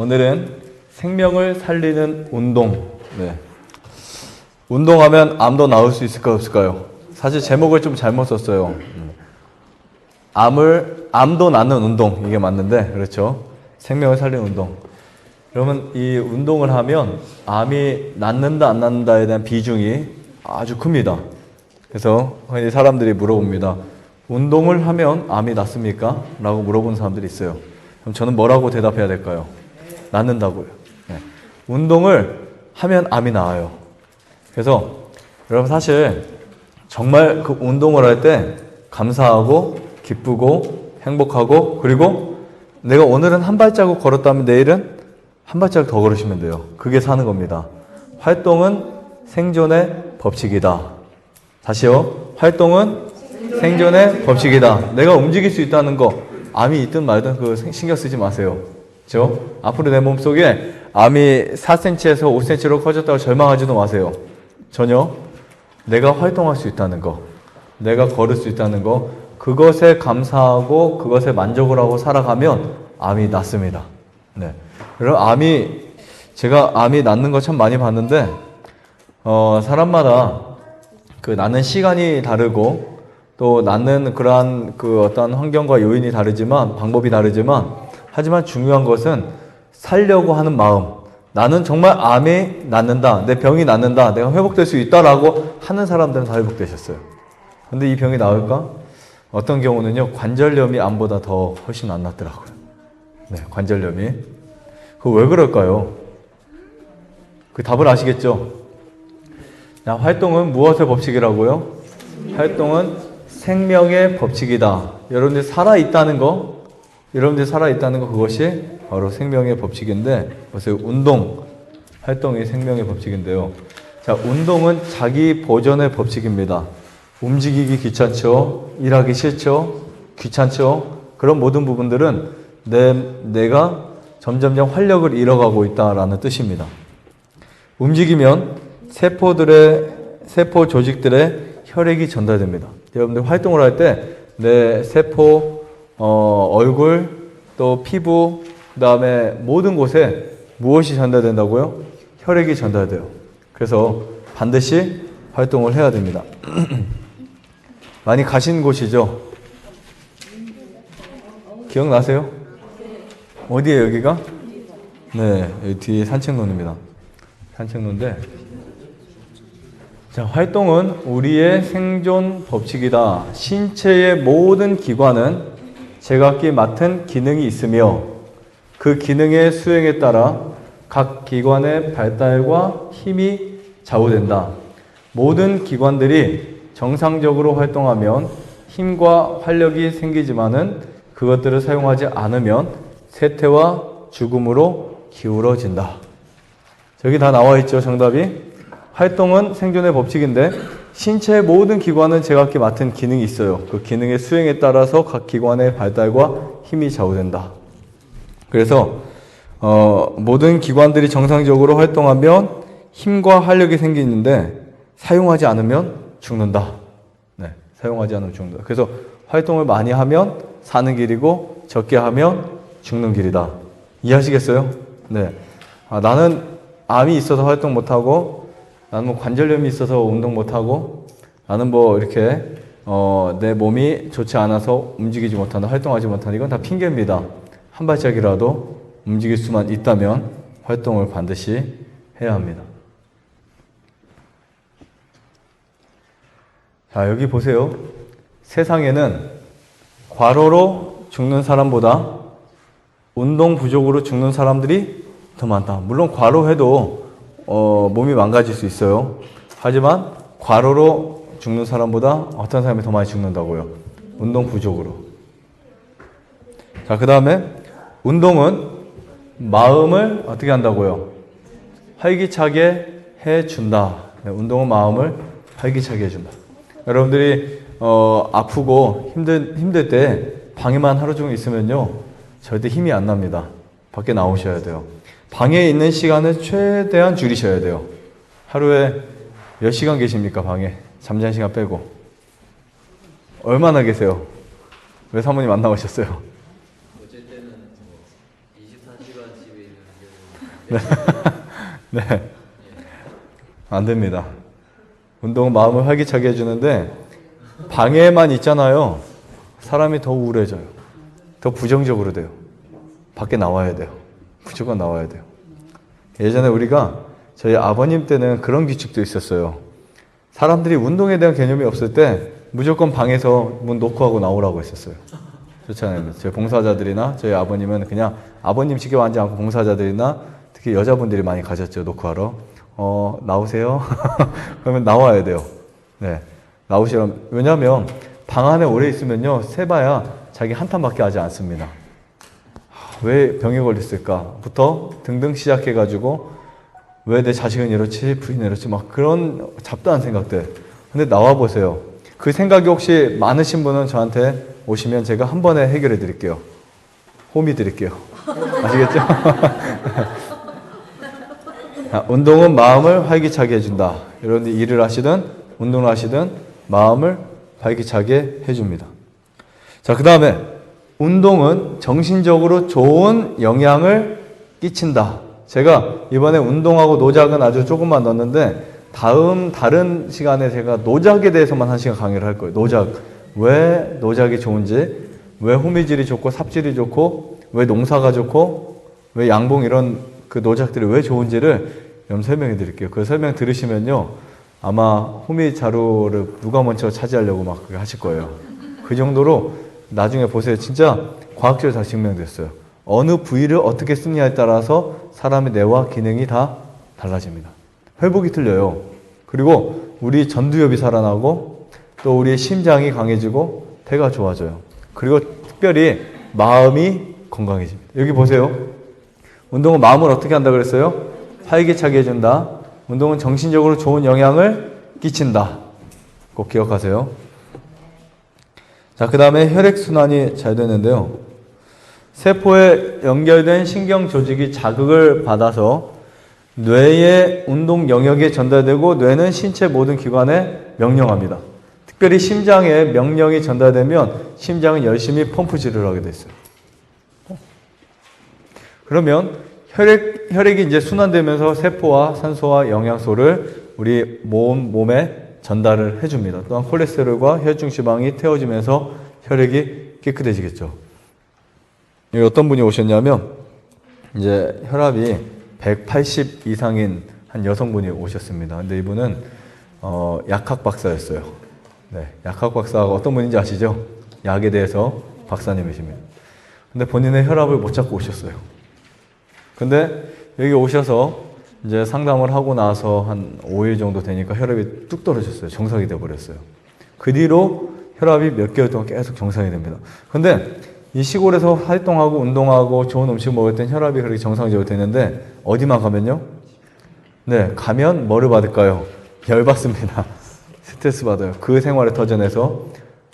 오늘은 생명을 살리는 운동. 네. 운동하면 암도 나을 수 있을까요, 없을까요? 사실 제목을 좀 잘못 썼어요. 암도 낫는 운동. 이게 맞는데, 그렇죠? 생명을 살리는 운동. 그러면 이 운동을 하면 암이 낫는다, 안 낫는다에 대한 비중이 아주 큽니다. 그래서 흔히 사람들이 물어봅니다. 운동을 하면 암이 낫습니까? 라고 물어보는 사람들이 있어요. 그럼 저는 뭐라고 대답해야 될까요? 낫는다고요. 네. 운동을 하면 암이 나아요. 그래서 여러분 사실 정말 그 운동을 할 때 감사하고 기쁘고 행복하고 그리고 내가 오늘은 한 발자국 걸었다면 내일은 한 발자국 더 걸으시면 돼요. 그게 사는 겁니다. 활동은 생존의 법칙이다. 다시요. 활동은 생존의 법칙이다. 내가 움직일 수 있다는 거 암이 있든 말든 그거 신경 쓰지 마세요. 그렇죠? 앞으로 내 몸속에 암이 4cm에서 5cm로 커졌다고 절망하지도 마세요. 전혀. 내가 활동할 수 있다는 거, 내가 걸을 수 있다는 거, 그것에 감사하고 그것에 만족을 하고 살아가면 암이 낫습니다. 네. 그럼 제가 암이 낫는 거 참 많이 봤는데, 사람마다 그 낫는 시간이 다르고, 또 낫는 그러한 그 어떤 환경과 요인이 다르지만, 방법이 다르지만, 하지만 중요한 것은 살려고 하는 마음. 나는 정말 암이 낫는다, 내 병이 낫는다, 내가 회복될 수 있다라고 하는 사람들은 다 회복되셨어요. 근데 이 병이 나을까? 어떤 경우는요, 관절염이 암보다 더 훨씬 안 낫더라고요. 네, 관절염이. 그거 왜 그럴까요? 그 답을 아시겠죠? 야, 활동은 무엇의 법칙이라고요? 활동은 생명의 법칙이다. 여러분들이 살아있다는 거, 그것이 바로 생명의 법칙인데, 보세요. 운동, 활동이 생명의 법칙인데요. 자, 운동은 자기 보존의 법칙입니다. 움직이기 귀찮죠? 일하기 싫죠? 귀찮죠? 그런 모든 부분들은 내가 점점점 활력을 잃어가고 있다라는 뜻입니다. 움직이면 세포 조직들의 혈액이 전달됩니다. 여러분들 활동을 할 때 내 세포, 얼굴, 또 피부, 그 다음에 모든 곳에 무엇이 전달된다고요? 혈액이 전달돼요. 그래서 반드시 활동을 해야 됩니다. 많이 가신 곳이죠? 기억나세요? 어디에요, 여기가? 네, 여기 뒤에 산책로입니다. 산책로인데, 자, 활동은 우리의 생존 법칙이다. 신체의 모든 기관은 제각기 맡은 기능이 있으며 그 기능의 수행에 따라 각 기관의 발달과 힘이 좌우된다. 모든 기관들이 정상적으로 활동하면 힘과 활력이 생기지만은 그것들을 사용하지 않으면 쇠퇴와 죽음으로 기울어진다. 저기 다 나와 있죠, 정답이? 활동은 생존의 법칙인데 신체의 모든 기관은 제각기 맡은 기능이 있어요. 그 기능의 수행에 따라서 각 기관의 발달과 힘이 좌우된다. 그래서 모든 기관들이 정상적으로 활동하면 힘과 활력이 생기는데 사용하지 않으면 죽는다. 네, 사용하지 않으면 죽는다. 그래서 활동을 많이 하면 사는 길이고 적게 하면 죽는 길이다. 이해하시겠어요? 네. 나는 암이 있어서 활동 못하고 나는 뭐 관절염이 있어서 운동 못하고 나는 뭐 이렇게 내 몸이 좋지 않아서 움직이지 못한다, 활동하지 못한다. 이건 다 핑계입니다. 한 발짝이라도 움직일 수만 있다면 활동을 반드시 해야 합니다. 자, 여기 보세요. 세상에는 과로로 죽는 사람보다 운동 부족으로 죽는 사람들이 더 많다. 물론 과로해도 몸이 망가질 수 있어요. 하지만 과로로 죽는 사람보다 어떤 사람이 더 많이 죽는다고요? 운동 부족으로. 자, 그 다음에 운동은 마음을 어떻게 한다고요? 활기차게 해준다. 네, 운동은 마음을 활기차게 해준다. 여러분들이 아프고 힘들 때 방에만 하루 종일 있으면요, 절대 힘이 안 납니다. 밖에 나오셔야 돼요. 방에 있는 시간을 최대한 줄이셔야 돼요. 하루에 몇 시간 계십니까, 방에? 잠자는 시간 빼고. 얼마나 계세요? 왜 사모님 안 나오셨어요? 어쩔 때는 24시간 집에 있는 네. 안 됩니다. 운동은 마음을 활기차게 해주는데 방에만 있잖아요. 사람이 더 우울해져요. 더 부정적으로 돼요. 밖에 나와야 돼요. 무조건 나와야 돼요. 예전에 우리가 저희 아버님 때는 그런 규칙도 있었어요. 사람들이 운동에 대한 개념이 없을 때 무조건 방에서 문 놓고 하고 나오라고 했었어요. 그렇잖아요. 저희 봉사자들이나 저희 아버님은 그냥 아버님 직접 앉지 않고 봉사자들이나 특히 여자분들이 많이 가셨죠. 놓고 하러. 나오세요. 그러면 나와야 돼요. 네. 나오시라면. 왜냐하면 방 안에 오래 있으면요. 세봐야 자기 한탄밖에 하지 않습니다. 왜 병에 걸렸을까?부터 등등 시작해가지고 왜 내 자식은 이렇지, 부인은 이렇지, 막 그런 잡다한 생각들. 근데 나와보세요. 그 생각이 혹시 많으신 분은 저한테 오시면 제가 한 번에 해결해 드릴게요. 홈이 드릴게요. 아시겠죠? 운동은 마음을 활기차게 해준다. 여러분들 일을 하시든 운동을 하시든 마음을 활기차게 해줍니다. 자, 그 다음에 운동은 정신적으로 좋은 영향을 끼친다. 제가 이번에 운동하고 노작은 아주 조금만 넣었는데 다른 시간에 제가 노작에 대해서만 한 시간 강의를 할 거예요. 노작. 왜 노작이 좋은지, 왜 호미질이 좋고 삽질이 좋고, 왜 농사가 좋고, 왜 양봉 이런 그 노작들이 왜 좋은지를 여러분 설명해 드릴게요. 그 설명 들으시면요. 아마 호미 자루를 누가 먼저 차지하려고 막 그렇게 하실 거예요. 그 정도로 나중에 보세요. 진짜 과학적으로 다 증명됐어요. 어느 부위를 어떻게 쓰느냐에 따라서 사람의 뇌와 기능이 다 달라집니다. 회복이 틀려요. 그리고 우리 전두엽이 살아나고 또 우리 심장이 강해지고 폐가 좋아져요. 그리고 특별히 마음이 건강해집니다. 여기 보세요. 운동은 마음을 어떻게 한다 그랬어요? 활기차게 해준다. 운동은 정신적으로 좋은 영향을 끼친다. 꼭 기억하세요. 자, 그 다음에 혈액순환이 잘 되는데요. 세포에 연결된 신경 조직이 자극을 받아서 뇌의 운동 영역에 전달되고 뇌는 신체 모든 기관에 명령합니다. 특별히 심장에 명령이 전달되면 심장은 열심히 펌프질을 하게 됐어요. 그러면 혈액이 이제 순환되면서 세포와 산소와 영양소를 우리 몸에 전달을 해줍니다. 또한 콜레스테롤과 혈중지방이 태워지면서 혈액이 깨끗해지겠죠. 여기 어떤 분이 오셨냐면 이제 혈압이 180 이상인 한 여성분이 오셨습니다. 근데 이분은 약학 박사였어요. 네, 약학 박사가 어떤 분인지 아시죠? 약에 대해서 박사님이십니다. 근데 본인의 혈압을 못 잡고 오셨어요. 근데 여기 오셔서 이제 상담을 하고 나서 한 5일 정도 되니까 혈압이 뚝 떨어졌어요. 정상이 돼버렸어요. 그 뒤로 혈압이 몇 개월 동안 계속 정상이 됩니다. 근데 이 시골에서 활동하고 운동하고 좋은 음식 먹을 땐 혈압이 그렇게 정상적으로 되는데 어디만 가면요? 네, 가면 뭐를 받을까요? 열받습니다. 스트레스 받아요. 그 생활에 터전해서.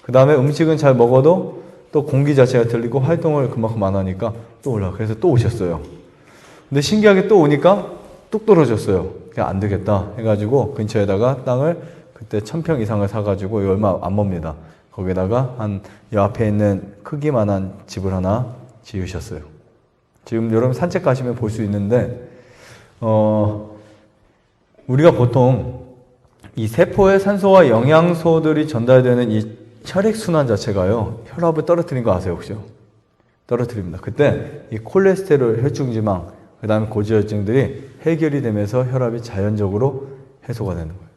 그 다음에 음식은 잘 먹어도 또 공기 자체가 틀리고 활동을 그만큼 안 하니까 또 올라가. 그래서 또 오셨어요. 근데 신기하게 또 오니까 뚝 떨어졌어요. 그냥 안 되겠다 해가지고 근처에다가 땅을 그때 1000평 이상을 사가지고 얼마 안 멉니다. 거기다가 한 이 앞에 있는 크기만한 집을 하나 지으셨어요. 지금 여러분 산책 가시면 볼 수 있는데 우리가 보통 이 세포에 산소와 영양소들이 전달되는 이 혈액순환 자체가요. 혈압을 떨어뜨리는 거 아세요 혹시요? 떨어뜨립니다. 그때 이 콜레스테롤, 혈중지방, 그 다음에 고지혈증들이 해결이 되면서 혈압이 자연적으로 해소가 되는 거예요.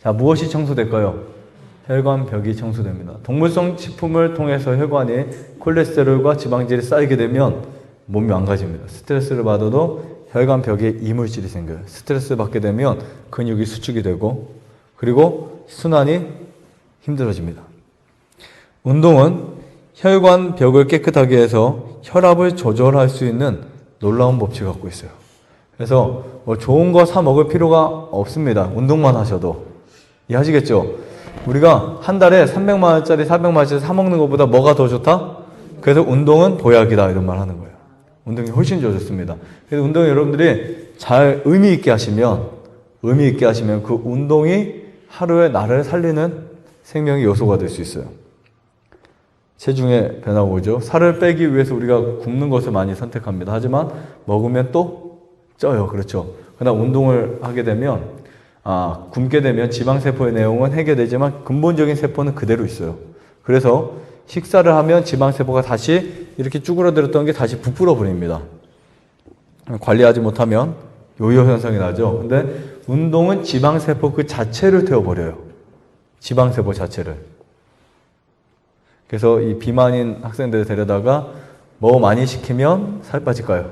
자, 무엇이 청소될까요? 혈관벽이 청소됩니다. 동물성 식품을 통해서 혈관에 콜레스테롤과 지방질이 쌓이게 되면 몸이 망가집니다. 스트레스를 받아도 혈관벽에 이물질이 생겨요. 스트레스를 받게 되면 근육이 수축이 되고 그리고 순환이 힘들어집니다. 운동은 혈관벽을 깨끗하게 해서 혈압을 조절할 수 있는 놀라운 법칙을 갖고 있어요. 그래서 뭐 좋은 거 사 먹을 필요가 없습니다. 운동만 하셔도. 이해하시겠죠? 우리가 한 달에 300만 원짜리, 400만 원짜리 사 먹는 것보다 뭐가 더 좋다? 그래서 운동은 보약이다 이런 말 하는 거예요. 운동이 훨씬 더 좋습니다. 그래서 운동 여러분들이 잘 의미 있게 하시면 그 운동이 하루에 나를 살리는 생명의 요소가 될 수 있어요. 체중의 변화가 오죠. 살을 빼기 위해서 우리가 굶는 것을 많이 선택합니다. 하지만 먹으면 또 쪄요. 그렇죠. 그러나 운동을 하게 되면 굶게 되면 지방세포의 내용은 해결되지만 근본적인 세포는 그대로 있어요. 그래서 식사를 하면 지방세포가 다시 이렇게 쭈그러들었던 게 다시 부풀어 버립니다. 관리하지 못하면 요요 현상이 나죠. 근데 운동은 지방세포 그 자체를 태워버려요. 지방세포 자체를. 그래서 이 비만인 학생들을 데려다가 뭐 많이 시키면 살 빠질까요?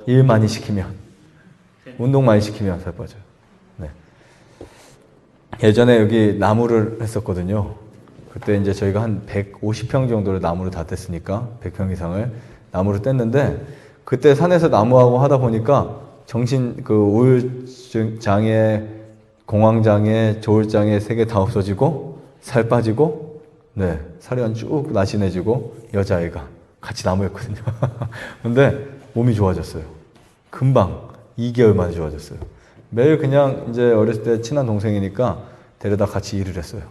일 많이 시키면. 운동 많이 시키면 살 빠져요. 네. 예전에 여기 나무를 했었거든요. 그때 이제 저희가 한 150평 정도를 나무를 다 뗐으니까 100평 이상을 나무를 뗐는데 그때 산에서 나무하고 하다 보니까 우울증 장애, 공황 장애, 조울 장애 3개 다 없어지고 살 빠지고 네, 살이 쭉 날씬해지고 여자아이가 같이 나무였거든요. 근데 몸이 좋아졌어요. 금방 2개월 만에 좋아졌어요. 매일 그냥 이제 어렸을 때 친한 동생이니까 데려다 같이 일을 했어요.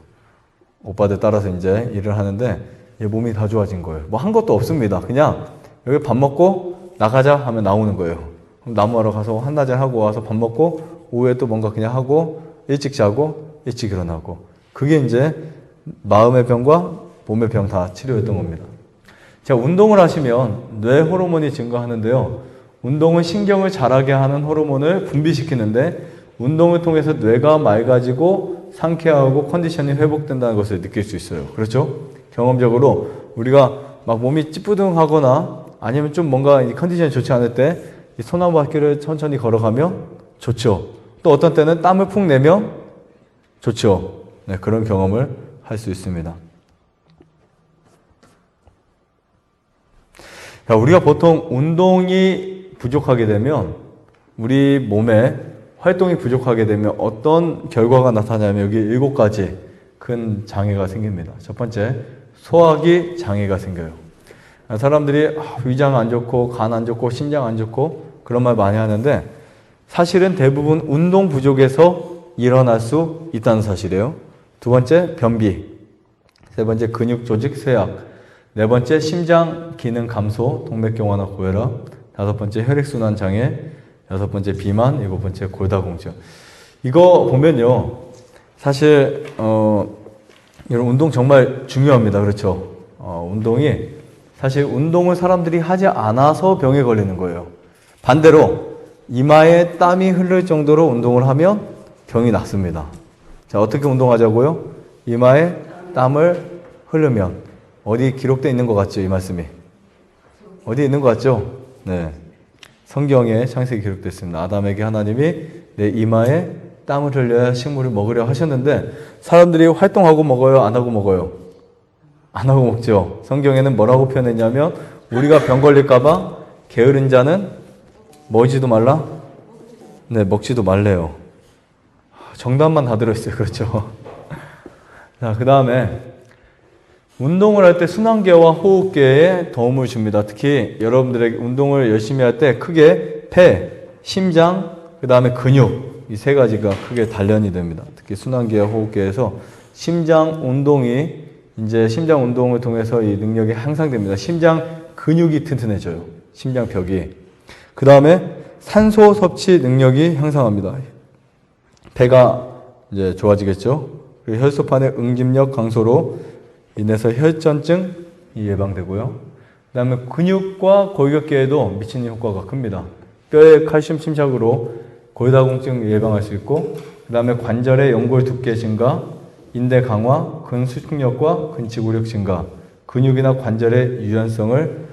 오빠들 따라서 이제 일을 하는데 얘 몸이 다 좋아진 거예요. 뭐 한 것도 없습니다. 그냥 여기 밥 먹고 나가자 하면 나오는 거예요. 그럼 나무하러 가서 한낮에 하고 와서 밥 먹고 오후에 또 뭔가 그냥 하고 일찍 자고 일찍 일어나고 그게 이제 마음의 병과 몸의 병 다 치료했던 겁니다. 자, 운동을 하시면 뇌 호르몬이 증가하는데요. 운동은 신경을 자라게 하는 호르몬을 분비시키는데 운동을 통해서 뇌가 맑아지고 상쾌하고 컨디션이 회복된다는 것을 느낄 수 있어요. 그렇죠? 경험적으로 우리가 막 몸이 찌뿌둥하거나 아니면 좀 뭔가 컨디션이 좋지 않을 때 이 소나무 바퀴를 천천히 걸어가면 좋죠. 또 어떤 때는 땀을 푹 내면 좋죠. 네, 그런 경험을 할 수 있습니다. 자, 우리가 보통 운동이 부족하게 되면 우리 몸에 활동이 부족하게 되면 어떤 결과가 나타나냐면 여기 7가지 큰 장애가 생깁니다. 첫 번째, 소화기 장애가 생겨요. 사람들이 위장 안 좋고 간 안 좋고 심장 안 좋고 그런 말 많이 하는데 사실은 대부분 운동 부족에서 일어날 수 있다는 사실이에요. 두 번째, 변비. 세 번째, 근육 조직 쇠약. 네 번째, 심장 기능 감소, 동맥경화나 고혈압. 다섯 번째, 혈액순환 장애. 여섯 번째, 비만. 일곱 번째, 골다공증. 이거 보면요. 사실 이런 운동 정말 중요합니다. 그렇죠? 운동이 사실 운동을 사람들이 하지 않아서 병에 걸리는 거예요. 반대로 이마에 땀이 흐를 정도로 운동을 하면 병이 낫습니다. 자, 어떻게 운동하자고요? 이마에 땀을 흐르면 어디 기록되어 있는 것 같죠? 이 말씀이 어디 있는 것 같죠? 네, 성경에 창세기 기록되어 있습니다. 아담에게 하나님이 내 이마에 땀을 흘려야 식물을 먹으려 하셨는데 사람들이 활동하고 먹어요? 안 하고 먹어요? 안 하고 먹죠. 성경에는 뭐라고 표현했냐면 우리가 병 걸릴까 봐 게으른 자는 먹지도 말라? 네, 먹지도 말래요. 정답만 다 들어있어요. 그렇죠? 자, 그 다음에 운동을 할 때 순환계와 호흡계에 도움을 줍니다. 특히 여러분들에게 운동을 열심히 할 때 크게 폐, 심장, 그 다음에 근육 이 3가지가 크게 단련이 됩니다. 특히 순환계와 호흡계에서 심장 운동을 통해서 이 능력이 향상됩니다. 심장 근육이 튼튼해져요. 심장벽이. 그 다음에 산소 섭취 능력이 향상합니다. 배가 이제 좋아지겠죠. 그리고 혈소판의 응집력 강소로 인해서 혈전증이 예방되고요. 그 다음에 근육과 골격계에도 미치는 효과가 큽니다. 뼈의 칼슘 침착으로 골다공증 예방할 수 있고, 그 다음에 관절의 연골 두께 증가, 인대 강화, 근수축력과 근지구력 증가, 근육이나 관절의 유연성을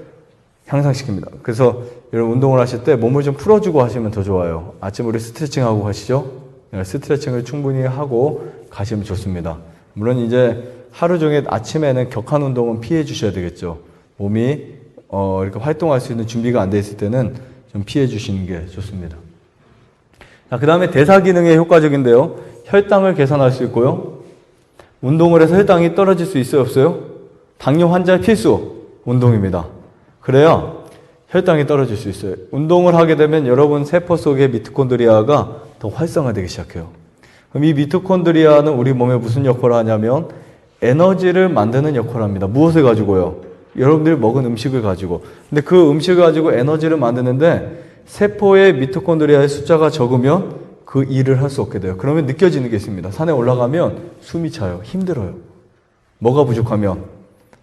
향상시킵니다. 그래서 여러분 운동을 하실 때 몸을 좀 풀어주고 하시면 더 좋아요. 아침 우리 스트레칭하고 가시죠? 스트레칭을 충분히 하고 가시면 좋습니다. 물론 이제 하루 종일 아침에는 격한 운동은 피해 주셔야 되겠죠. 몸이 이렇게 활동할 수 있는 준비가 안 돼 있을 때는 좀 피해 주시는 게 좋습니다. 자, 그 다음에 대사 기능에 효과적인데요. 혈당을 개선할 수 있고요. 운동을 해서 혈당이 떨어질 수 있어요, 없어요? 당뇨 환자의 필수 운동입니다. 그래야 혈당이 떨어질 수 있어요. 운동을 하게 되면 여러분 세포 속의 미토콘드리아가 더 활성화되기 시작해요. 그럼 이 미토콘드리아는 우리 몸에 무슨 역할을 하냐면 에너지를 만드는 역할을 합니다. 무엇을 가지고요? 여러분들이 먹은 음식을 가지고. 근데 그 음식을 가지고 에너지를 만드는데 세포의 미토콘드리아의 숫자가 적으면 그 일을 할 수 없게 돼요. 그러면 느껴지는 게 있습니다. 산에 올라가면 숨이 차요. 힘들어요. 뭐가 부족하면?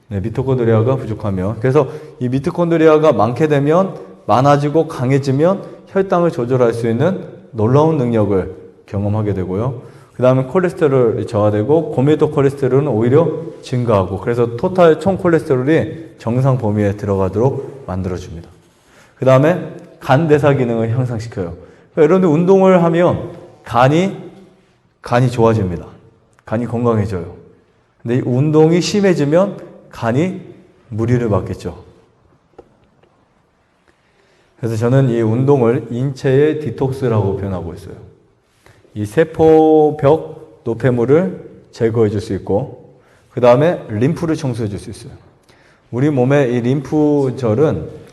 네, 미토콘드리아가 부족하면. 그래서 이 미토콘드리아가 많게 되면, 많아지고 강해지면 혈당을 조절할 수 있는 놀라운 능력을 경험하게 되고요. 그 다음에 콜레스테롤이 저하되고 고밀도 콜레스테롤은 오히려 증가하고, 그래서 토탈 총 콜레스테롤이 정상 범위에 들어가도록 만들어줍니다. 그 다음에 간 대사 기능을 향상시켜요. 그러니까 여러분들 운동을 하면 간이 좋아집니다. 간이 건강해져요. 근데 이 운동이 심해지면 간이 무리를 받겠죠. 그래서 저는 이 운동을 인체의 디톡스라고 표현하고 있어요. 이 세포벽 노폐물을 제거해 줄 수 있고, 그 다음에 림프를 청소해 줄 수 있어요. 우리 몸의 이 림프절은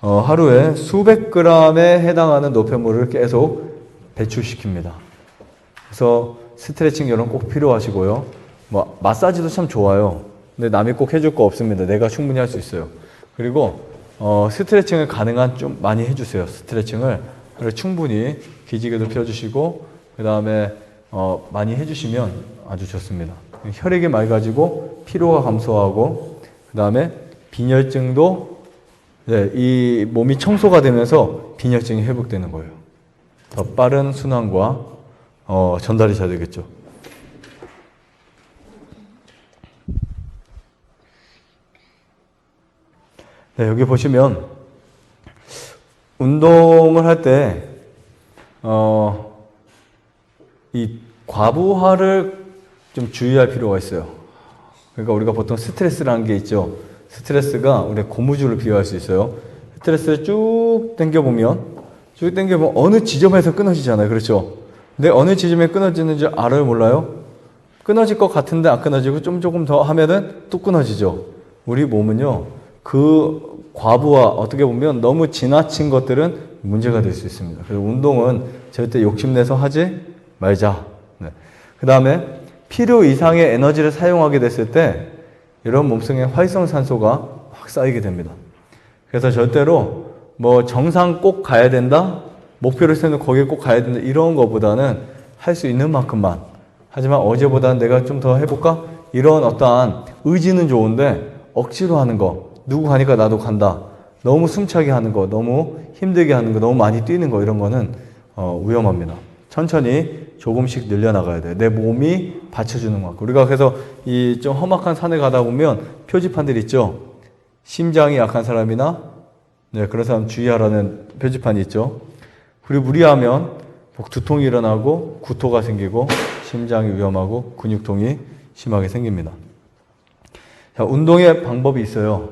하루에 수백 그램에 해당하는 노폐물을 계속 배출시킵니다. 그래서 스트레칭 이런 꼭 필요하시고요. 뭐 마사지도 참 좋아요. 근데 남이 꼭 해줄 거 없습니다. 내가 충분히 할 수 있어요. 그리고 스트레칭을 가능한 좀 많이 해주세요. 스트레칭을 충분히 기지개도 펴주시고, 그 다음에 많이 해주시면 아주 좋습니다. 혈액이 맑아지고 피로가 감소하고, 그 다음에 빈혈증도, 네, 이 몸이 청소가 되면서 빈혈증이 회복되는 거예요. 더 빠른 순환과 전달이 잘 되겠죠. 네, 여기 보시면 운동을 할 때 이 과부하를 좀 주의할 필요가 있어요. 그러니까 우리가 보통 스트레스라는 게 있죠. 스트레스가 우리의 고무줄을 비유할 수 있어요. 스트레스를 쭉 당겨보면 어느 지점에서 끊어지잖아요. 그렇죠? 근데 어느 지점에 끊어지는지 알아요? 몰라요? 끊어질 것 같은데 안 끊어지고 조금 더 하면은 또 끊어지죠. 우리 몸은요, 그 과부하, 어떻게 보면 너무 지나친 것들은 문제가 될 수 있습니다. 그래서 운동은 절대 욕심내서 하지 말자. 네. 그 다음에 필요 이상의 에너지를 사용하게 됐을 때 이런 몸속에 활성산소가 확 쌓이게 됩니다. 그래서 절대로 뭐 정상 꼭 가야 된다, 목표를 세우는 거기에 꼭 가야 된다, 이런 것보다는 할 수 있는 만큼만, 하지만 어제보다는 내가 좀 더 해볼까? 이런 어떠한 의지는 좋은데 억지로 하는 거, 누구 가니까 나도 간다, 너무 숨차게 하는 거, 너무 힘들게 하는 거, 너무 많이 뛰는 거, 이런 거는 위험합니다. 천천히 조금씩 늘려나가야 돼요. 내 몸이 받쳐주는 만큼. 우리가 그래서 이 좀 험악한 산에 가다 보면 표지판들 있죠. 심장이 약한 사람이나, 네, 그런 사람 주의하라는 표지판이 있죠. 그리고 무리하면 두통이 일어나고 구토가 생기고 심장이 위험하고 근육통이 심하게 생깁니다. 자, 운동의 방법이 있어요.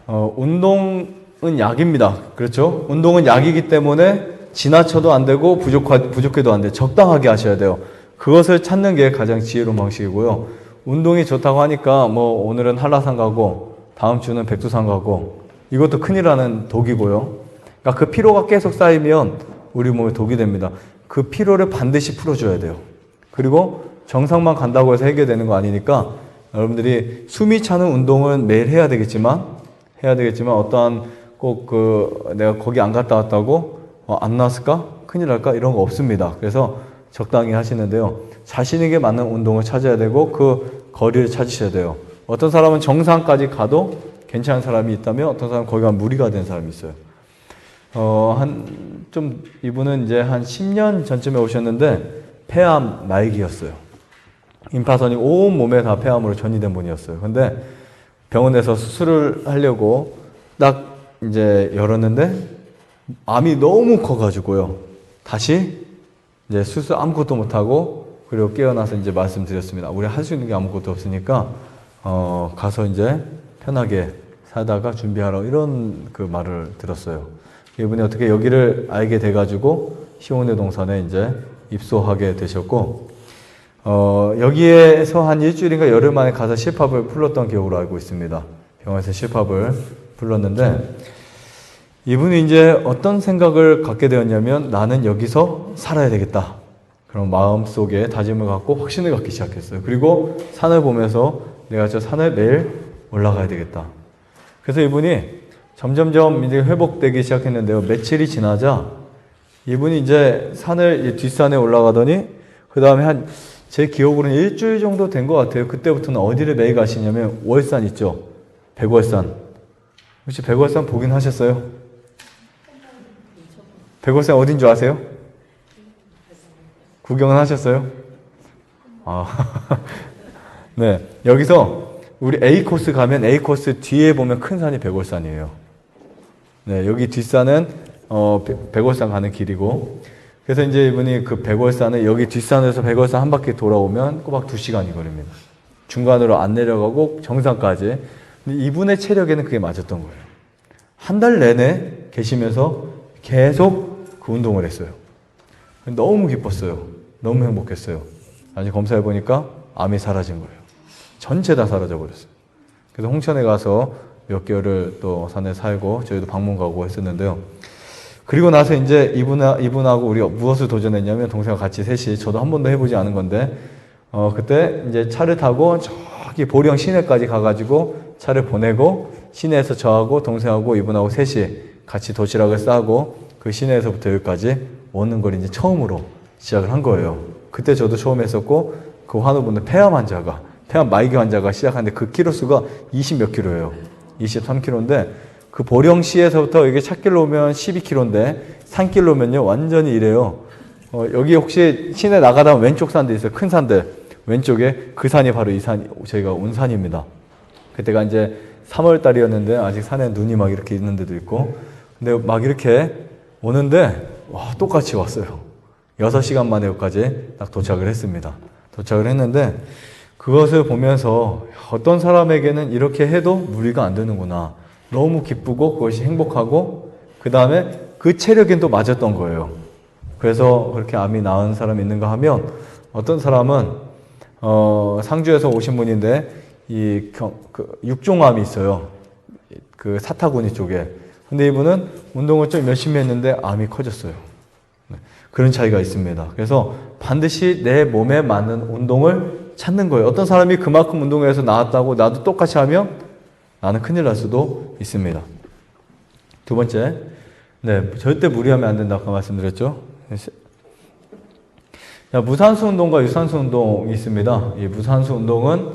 운동은 약입니다. 그렇죠? 운동은 약이기 때문에 지나쳐도 안 되고 부족해도 안 돼요. 적당하게 하셔야 돼요. 그것을 찾는 게 가장 지혜로운 방식이고요. 운동이 좋다고 하니까 뭐 오늘은 한라산 가고 다음 주는 백두산 가고, 이것도 큰일 나는 독이고요. 그러니까 그 피로가 계속 쌓이면 우리 몸에 독이 됩니다. 그 피로를 반드시 풀어줘야 돼요. 그리고 정상만 간다고 해서 해결되는 거 아니니까 여러분들이 숨이 차는 운동은 매일 해야 되겠지만 어떠한 꼭 내가 거기 안 갔다 왔다고 안 나왔을까? 큰일 날까? 이런 거 없습니다. 그래서 적당히 하시는데요. 자신에게 맞는 운동을 찾아야 되고 그 거리를 찾으셔야 돼요. 어떤 사람은 정상까지 가도 괜찮은 사람이 있다면 어떤 사람은 거기 가면 무리가 된 사람이 있어요. 이분은 이제 한 10년 전쯤에 오셨는데 폐암 말기였어요. 임파선이 온 몸에 다 폐암으로 전이된 분이었어요. 근데 병원에서 수술을 하려고 딱 이제 열었는데 암이 너무 커가지고요. 다시 이제 수술 아무것도 못하고, 그리고 깨어나서 이제 말씀드렸습니다. 우리 할 수 있는 게 아무것도 없으니까, 가서 이제 편하게 살다가 준비하라고, 이런 그 말을 들었어요. 이분이 어떻게 여기를 알게 돼가지고, 시온의 동산에 이제 입소하게 되셨고, 여기에서 한 일주일인가 열흘 만에 가서 실밥을 풀렀던 기억으로 알고 있습니다. 병원에서 실밥을 풀렀는데, 이분이 이제 어떤 생각을 갖게 되었냐면, 나는 여기서 살아야 되겠다. 그런 마음속에 다짐을 갖고 확신을 갖기 시작했어요. 그리고 산을 보면서 내가 저 산을 매일 올라가야 되겠다. 그래서 이분이 점점점 이제 회복되기 시작했는데요. 며칠이 지나자 이분이 이제 산을 뒷산에 올라가더니 그 다음에 제 기억으로는 일주일 정도 된 것 같아요. 그때부터는 어디를 매일 가시냐면 월산 있죠. 백월산. 혹시 백월산 보긴 하셨어요? 백월산 어딘 줄 아세요? 구경은 하셨어요? 네. 여기서 우리 A 코스 가면 A 코스 뒤에 보면 큰 산이 백월산이에요. 네. 여기 뒷산은 백월산 가는 길이고, 그래서 이제 이분이 그 백월산을 여기 뒷산에서 백월산 한 바퀴 돌아오면 꼬박 2시간이 걸립니다. 중간으로 안 내려가고 정상까지. 근데 이분의 체력에는 그게 맞았던 거예요. 한 달 내내 계시면서 계속 그 운동을 했어요. 너무 기뻤어요. 너무 행복했어요. 나중에 검사해 보니까 암이 사라진 거예요. 전체 다 사라져 버렸어요. 그래서 홍천에 가서 몇 개월을 또 산에 살고 저희도 방문 가고 했었는데요. 그리고 나서 이제 이분하고 우리가 무엇을 도전했냐면 동생과 같이 셋이, 저도 한 번도 해보지 않은 건데 그때 이제 차를 타고 저기 보령 시내까지 가가지고 차를 보내고 시내에서 저하고 동생하고 이분하고 셋이 같이 도시락을 싸고 그 시내에서부터 여기까지 오는 걸 이제 처음으로 시작을 한 거예요. 그때 저도 처음 했었고 그 환우분은 폐암 말기 환자가 시작하는데 그 키로수가 20 몇 킬로예요. 23킬로인데 그 보령시에서부터 여기 찻길로 오면 12킬로인데 산길로 오면요 완전히 이래요. 여기 혹시 시내 나가다 보면 왼쪽 산도 있어요. 큰 산들 왼쪽에 그 산이 바로 이 산, 저희가 온 산입니다. 그때가 이제 3월 달이었는데 아직 산에 눈이 막 이렇게 있는 데도 있고, 근데 막 이렇게 오는데 와 똑같이 왔어요. 6시간 만에 여기까지 딱 도착을 했습니다. 도착을 했는데 그것을 보면서 어떤 사람에게는 이렇게 해도 무리가 안 되는구나. 너무 기쁘고 그것이 행복하고 그 다음에 그 체력엔 또 맞았던 거예요. 그래서 그렇게 암이 나은 사람이 있는가 하면 어떤 사람은 상주에서 오신 분인데 육종암이 있어요. 그 사타구니 쪽에. 근데 이분은 운동을 좀 열심히 했는데 암이 커졌어요. 그런 차이가 있습니다. 그래서 반드시 내 몸에 맞는 운동을 찾는 거예요. 어떤 사람이 그만큼 운동을 해서 나았다고 나도 똑같이 하면 나는 큰일 날 수도 있습니다. 두 번째, 네, 절대 무리하면 안 된다고 아까 말씀드렸죠. 자, 무산소 운동과 유산소 운동이 있습니다. 이 무산소 운동은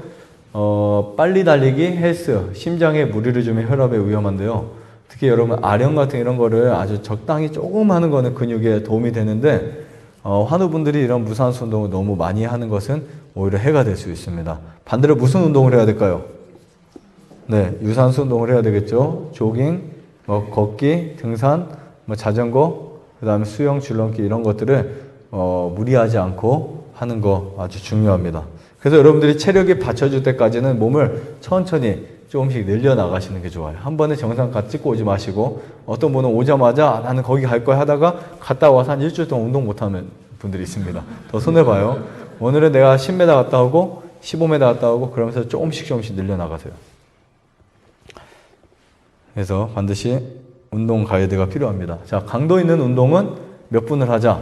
빨리 달리기, 헬스, 심장에 무리를 주면 혈압에 위험한데요. 특히 여러분 아령 같은 이런 거를 아주 적당히 조금 하는 거는 근육에 도움이 되는데 환우분들이 이런 무산소 운동을 너무 많이 하는 것은 오히려 해가 될 수 있습니다. 반대로 무슨 운동을 해야 될까요? 네, 유산소 운동을 해야 되겠죠. 조깅, 걷기, 등산, 자전거, 그 다음에 수영, 줄넘기 이런 것들을 무리하지 않고 하는 거 아주 중요합니다. 그래서 여러분들이 체력이 받쳐줄 때까지는 몸을 천천히 조금씩 늘려나가시는 게 좋아요. 한 번에 정상까지 찍고 오지 마시고, 어떤 분은 오자마자 나는 거기 갈 거야 하다가 갔다 와서 한 일주일 동안 운동 못하는 분들이 있습니다. 더 손해봐요. 오늘은 내가 10m 갔다 오고 15m 갔다 오고 그러면서 조금씩 늘려나가세요. 그래서 반드시 운동 가이드가 필요합니다. 자, 강도 있는 운동은 몇 분을 하자?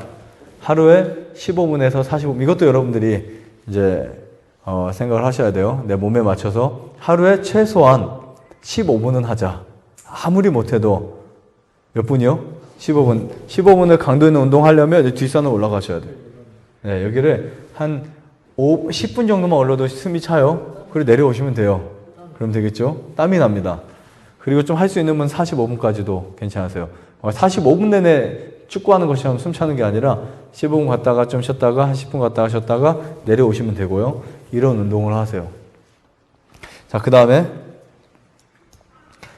하루에 15분에서 45분. 이것도 여러분들이 이제 생각을 하셔야 돼요. 내 몸에 맞춰서 하루에 최소한 15분은 하자. 아무리 못해도 몇 분이요? 15분. 15분을 강도 있는 운동 하려면 뒷산을 올라가셔야 돼요. 네, 여기를 한 10분 정도만 올라도 숨이 차요. 그리고 내려오시면 돼요. 그럼 되겠죠? 땀이 납니다. 그리고 좀 할 수 있는 분 45분까지도 괜찮으세요. 45분 내내 축구하는 것처럼 숨 차는 게 아니라 15분 갔다가 좀 쉬었다가 한 10분 갔다가 쉬었다가 내려오시면 되고요. 이런 운동을 하세요. 자, 그 다음에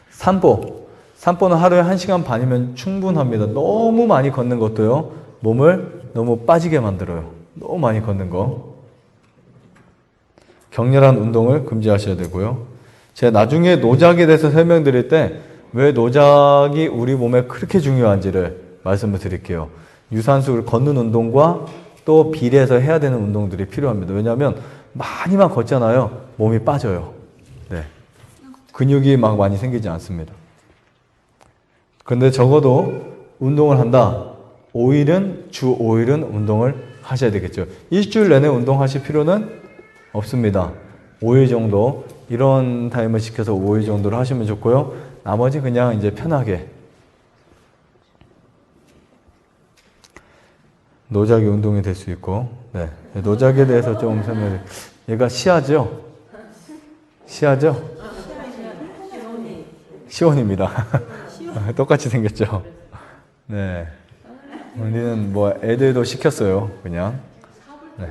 산보. 산보는 하루에 1시간 반이면 충분합니다. 너무 많이 걷는 것도요. 몸을 너무 빠지게 만들어요. 너무 많이 걷는 거. 격렬한 운동을 금지하셔야 되고요. 제가 나중에 노작에 대해서 설명드릴 때 왜 노작이 우리 몸에 그렇게 중요한지를 말씀을 드릴게요. 유산소를 걷는 운동과 또 비례해서 해야 되는 운동들이 필요합니다. 왜냐하면 많이만 걷잖아요. 몸이 빠져요. 네. 근육이 막 많이 생기지 않습니다. 그런데 적어도 운동을 한다. 주 5일은 운동을 하셔야 되겠죠. 일주일 내내 운동하실 필요는 없습니다. 5일 정도 이런 타임을 지켜서 5일 정도를 하시면 좋고요. 나머지 그냥 이제 편하게 노작의 운동이 될 수 있고, 네. 노작에 대해서 좀 설명해. 얘가 시아죠? 시아죠? 시온입니다. 똑같이 생겼죠? 네. 우리는 뭐 애들도 시켰어요, 그냥. 네.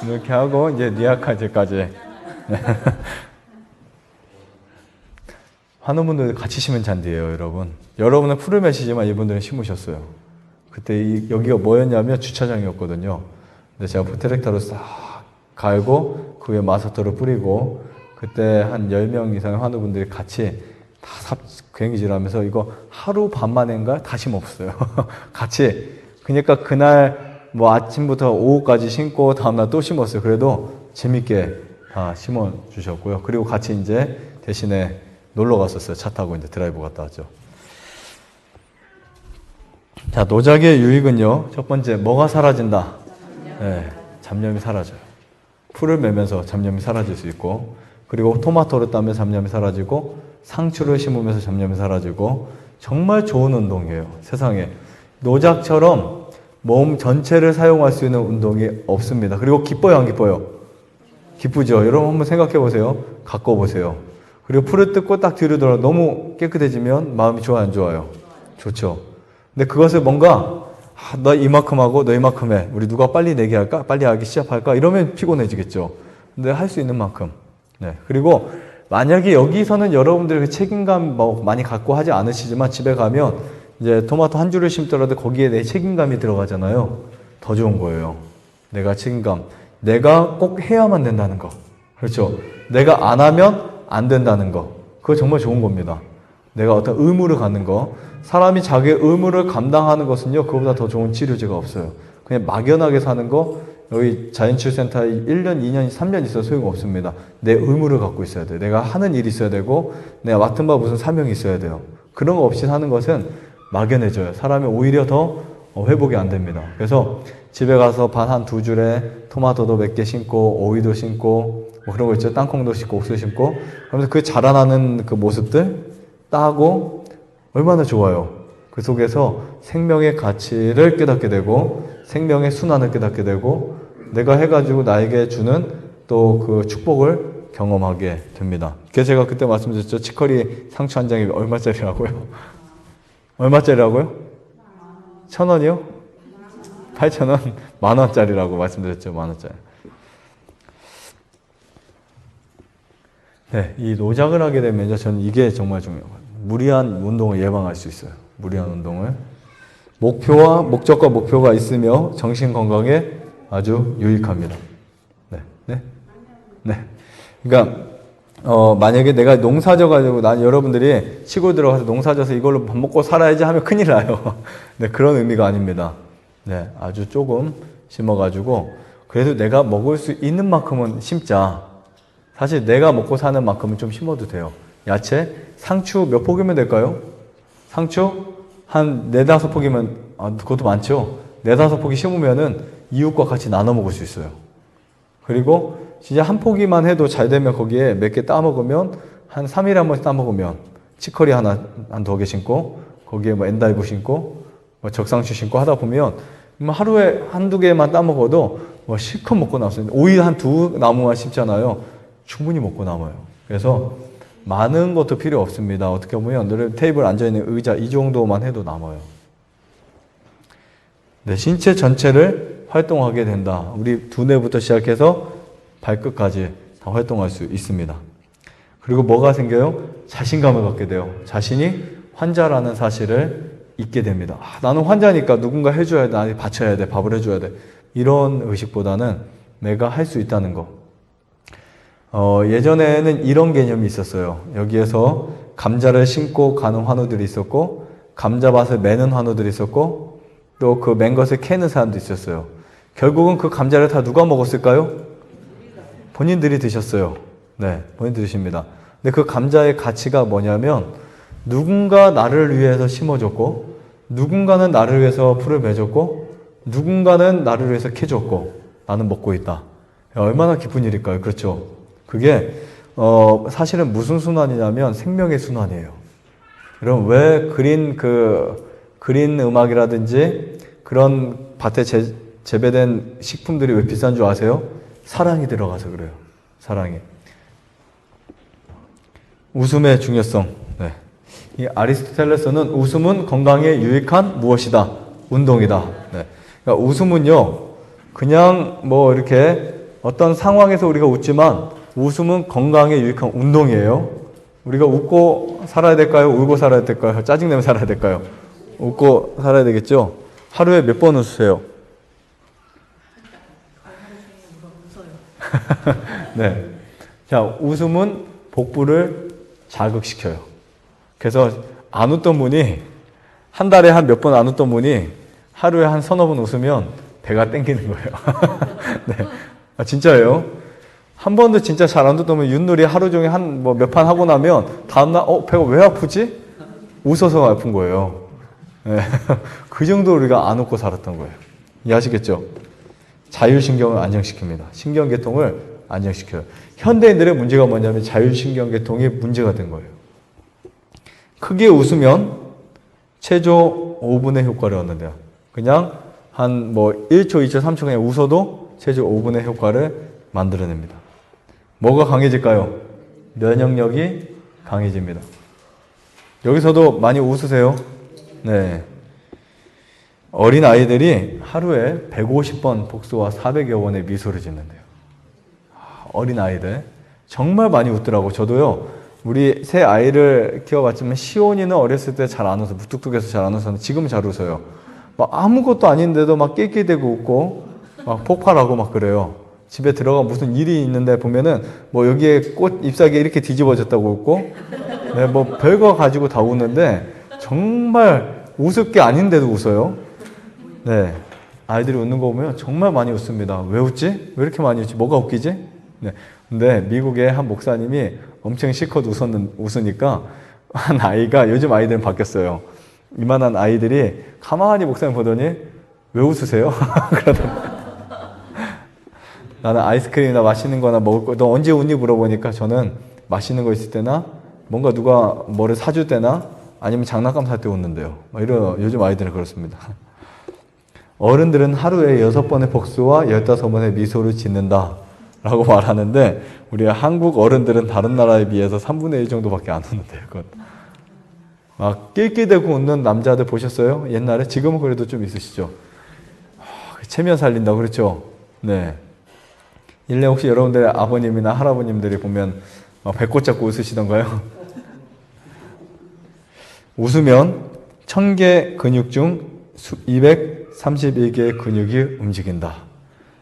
이렇게 하고 이제 니아카즈까지. 네. 환우분들 같이 심은 잔디예요, 여러분. 여러분은 푸르메시지만 이분들은 심으셨어요. 그때 여기가 뭐였냐면 주차장이었거든요. 근데 제가 포트랙터로 싹 갈고 그 위에 마사토를 뿌리고 그때 한 10명 이상의 환우분들이 같이 다 괭이질하면서 이거 하루 반 만인가 다 심었어요. 같이. 그러니까 그날 뭐 아침부터 오후까지 심고 다음날 또 심었어요. 그래도 재밌게 다 심어 주셨고요. 그리고 같이 이제 대신에 놀러 갔었어요. 차 타고 이제 드라이브 갔다 왔죠. 자, 노작의 유익은요. 첫 번째, 뭐가 사라진다? 네, 잡념이 사라져요. 풀을 매면서 잡념이 사라질 수 있고, 그리고 토마토를 따면 잡념이 사라지고, 상추를 심으면서 잡념이 사라지고, 정말 좋은 운동이에요. 세상에. 노작처럼 몸 전체를 사용할 수 있는 운동이 없습니다. 그리고 기뻐요, 안 기뻐요? 기쁘죠? 여러분 한번 생각해 보세요. 갖고 보세요. 그리고 풀을 뜯고 딱 뒤로 돌아 너무 깨끗해지면 마음이 좋아요, 안 좋아요? 좋죠. 근데 그것을 뭔가 너 이만큼 하고 너 이만큼 해. 우리 누가 빨리 내기 할까? 빨리 하기 시작할까? 이러면 피곤해지겠죠. 근데 할 수 있는 만큼. 네. 그리고 만약에 여기서는 여러분들 그 책임감 뭐 많이 갖고 하지 않으시지만 집에 가면 이제 토마토 한 줄을 심더라도 거기에 내 책임감이 들어가잖아요. 더 좋은 거예요. 내가 책임감. 내가 꼭 해야만 된다는 거. 그렇죠. 내가 안 하면 안 된다는 거. 그거 정말 좋은 겁니다. 내가 어떤 의무를 갖는 거. 사람이 자기의 의무를 감당하는 것은요, 그거보다 더 좋은 치료제가 없어요. 그냥 막연하게 사는 거, 여기 자연치유센터에 1년, 2년, 3년 있어도 소용없습니다. 내 의무를 갖고 있어야 돼요. 내가 하는 일이 있어야 되고, 내가 맡은 바 무슨 사명이 있어야 돼요. 그런 거 없이 사는 것은 막연해져요. 사람이 오히려 더 회복이 안 됩니다. 그래서 집에 가서 반 한 두 줄에 토마토도 몇 개 심고, 오이도 심고, 뭐 그런 거 있죠. 땅콩도 심고, 옥수수 심고, 그러면서 그 자라나는 그 모습들 따고, 얼마나 좋아요. 그 속에서 생명의 가치를 깨닫게 되고 생명의 순환을 깨닫게 되고 내가 해가지고 나에게 주는 또 그 축복을 경험하게 됩니다. 그래서 제가 그때 말씀드렸죠. 치커리 상추 한 장이 얼마짜리라고요? 얼마짜리라고요? 1,000원이요? 8,000원? 10,000원짜리라고 말씀드렸죠. 10,000원짜리. 네, 이 노작을 하게 되면 저는 이게 정말 중요해요. 무리한 운동을 예방할 수 있어요. 무리한 운동을. 목표와 목적과 목표가 있으며 정신 건강에 아주 유익합니다. 네, 네, 네. 그러니까 만약에 내가 농사져 가지고 난 여러분들이 시골 들어가서 농사져서 이걸로 밥 먹고 살아야지 하면 큰일 나요. 네, 그런 의미가 아닙니다. 네, 아주 조금 심어 가지고 그래도 내가 먹을 수 있는 만큼은 심자. 사실 내가 먹고 사는 만큼은 좀 심어도 돼요. 야채, 상추 몇 포기면 될까요? 상추 한 4, 5포기면, 그것도 많죠? 4, 5포기 심으면은 이웃과 같이 나눠 먹을 수 있어요. 그리고 진짜 한 포기만 해도 잘 되면 거기에 몇 개 따먹으면 한 3일에 한 번씩 따먹으면 치커리 하나, 한 2개 심고 거기에 뭐 엔다이브 심고 뭐 적상추 심고 하다 보면 뭐 하루에 한두 개만 따먹어도 뭐 실컷 먹고 남습니다. 오이 한 2나무만 심잖아요. 충분히 먹고 남아요. 그래서 많은 것도 필요 없습니다. 어떻게 보면 늘 테이블 앉아있는 의자 이 정도만 해도 남아요. 네, 신체 전체를 활동하게 된다. 우리 두뇌부터 시작해서 발끝까지 다 활동할 수 있습니다. 그리고 뭐가 생겨요? 자신감을 갖게 돼요. 자신이 환자라는 사실을 잊게 됩니다. 나는 환자니까 누군가 해줘야 돼. 나한테 바쳐야 돼. 밥을 해줘야 돼. 이런 의식보다는 내가 할 수 있다는 거. 예전에는 이런 개념이 있었어요. 여기에서 감자를 심고 가는 환우들이 있었고, 감자밭을 매는 환우들이 있었고, 또 그 맨 것을 캐는 사람도 있었어요. 결국은 그 감자를 다 누가 먹었을까요? 본인들이 드셨어요. 네, 본인들이 드십니다. 근데 그 감자의 가치가 뭐냐면, 누군가 나를 위해서 심어줬고, 누군가는 나를 위해서 풀을 맺었고 누군가는 나를 위해서 캐줬고 나는 먹고 있다. 얼마나 기쁜 일일까요? 그렇죠? 그게 사실은 무슨 순환이냐면 생명의 순환이에요. 여러분 왜 그린 음악이라든지 그런 밭에 재배된 식품들이 왜 비싼 줄 아세요? 사랑이 들어가서 그래요. 사랑이. 웃음의 중요성. 네. 이 아리스토텔레스는 웃음은 건강에 유익한 무엇이다? 운동이다. 네. 그러니까 웃음은요, 그냥 뭐 이렇게 어떤 상황에서 우리가 웃지만 웃음은 건강에 유익한 운동이에요. 우리가 웃고 살아야 될까요? 울고 살아야 될까요? 짜증내면 살아야 될까요? 웃고 살아야 되겠죠? 하루에 몇 번 웃으세요? 네. 자, 웃음은 복부를 자극시켜요. 그래서 안 웃던 분이, 한 달에 한 몇 번 안 웃던 분이 하루에 한 서너 번 웃으면 배가 땡기는 거예요. 네. 아, 진짜예요. 한 번도 진짜 잘 안 웃던 분, 윷놀이 하루 종일 몇 판 하고 나면 다음날, 배가 왜 아프지? 웃어서 아픈 거예요. 네. 그 정도로 우리가 안 웃고 살았던 거예요. 이해하시겠죠? 자율신경을 안정시킵니다. 신경계통을 안정시켜요. 현대인들의 문제가 뭐냐면 자율신경계통이 문제가 된 거예요. 크게 웃으면 최저 5분의 효과를 얻는데요. 그냥 한 1초, 2초, 3초 그냥 웃어도 최저 5분의 효과를 만들어냅니다. 뭐가 강해질까요? 면역력이 강해집니다. 여기서도 많이 웃으세요? 네. 어린 아이들이 하루에 150번 복수와 400여 번의 미소를 짓는데요. 어린 아이들 정말 많이 웃더라고. 저도요. 우리 새 아이를 키워봤지만 시온이는 어렸을 때 잘 안 웃어. 무뚝뚝해서 잘 안 웃었는데 지금은 잘 웃어요. 막 아무것도 아닌데도 막 낄낄대고 웃고 막 폭발하고 막 그래요. 집에 들어가 무슨 일이 있는데 보면은 여기에 꽃 잎사귀에 이렇게 뒤집어졌다고 웃고 네, 별거 가지고 다 웃는데 정말 웃을 게 아닌데도 웃어요. 네. 아이들이 웃는 거 보면 정말 많이 웃습니다. 왜 웃지? 왜 이렇게 많이 웃지? 뭐가 웃기지? 네. 근데 미국의 한 목사님이 엄청 실컷 웃으니까 한 아이가, 요즘 아이들은 바뀌었어요. 이만한 아이들이 가만히 목사님 보더니 왜 웃으세요? 그러더니 나는 아이스크림이나 맛있는 거나 먹을 거, 너 언제 웃니? 물어보니까 저는 맛있는 거 있을 때나 뭔가 누가 뭐를 사줄 때나 아니면 장난감 살 때 웃는데요. 이런 요즘 아이들은 그렇습니다. 어른들은 하루에 6번의 복수와 15번의 미소를 짓는다 라고 말하는데 우리 한국 어른들은 다른 나라에 비해서 3분의 1 정도밖에 안 웃는데요. 그건. 막 낄낄대고 웃는 남자들 보셨어요? 옛날에? 지금은 그래도 좀 있으시죠? 체면 살린다 그렇죠? 네. 일례 혹시 여러분들의 아버님이나 할아버님들이 보면 배꼽 잡고 웃으시던가요? 웃으면 1000개 근육 중 231개의 근육이 움직인다.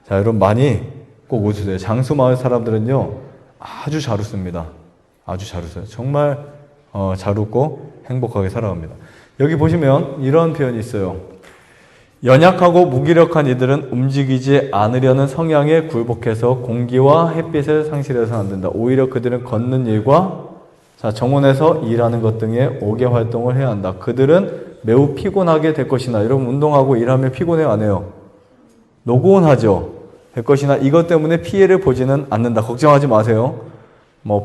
자, 여러분 많이 꼭 웃으세요. 장수마을 사람들은요 아주 잘 웃습니다. 아주 잘 웃어요. 정말 잘 웃고 행복하게 살아갑니다. 여기 보시면 이런 표현이 있어요. 연약하고 무기력한 이들은 움직이지 않으려는 성향에 굴복해서 공기와 햇빛을 상실해서는 안 된다. 오히려 그들은 걷는 일과 정원에서 일하는 것 등의 5개 활동을 해야 한다. 그들은 매우 피곤하게 될 것이나, 여러분 운동하고 일하면 피곤해요, 안 해요? 노곤하죠. 될 것이나 이것 때문에 피해를 보지는 않는다. 걱정하지 마세요.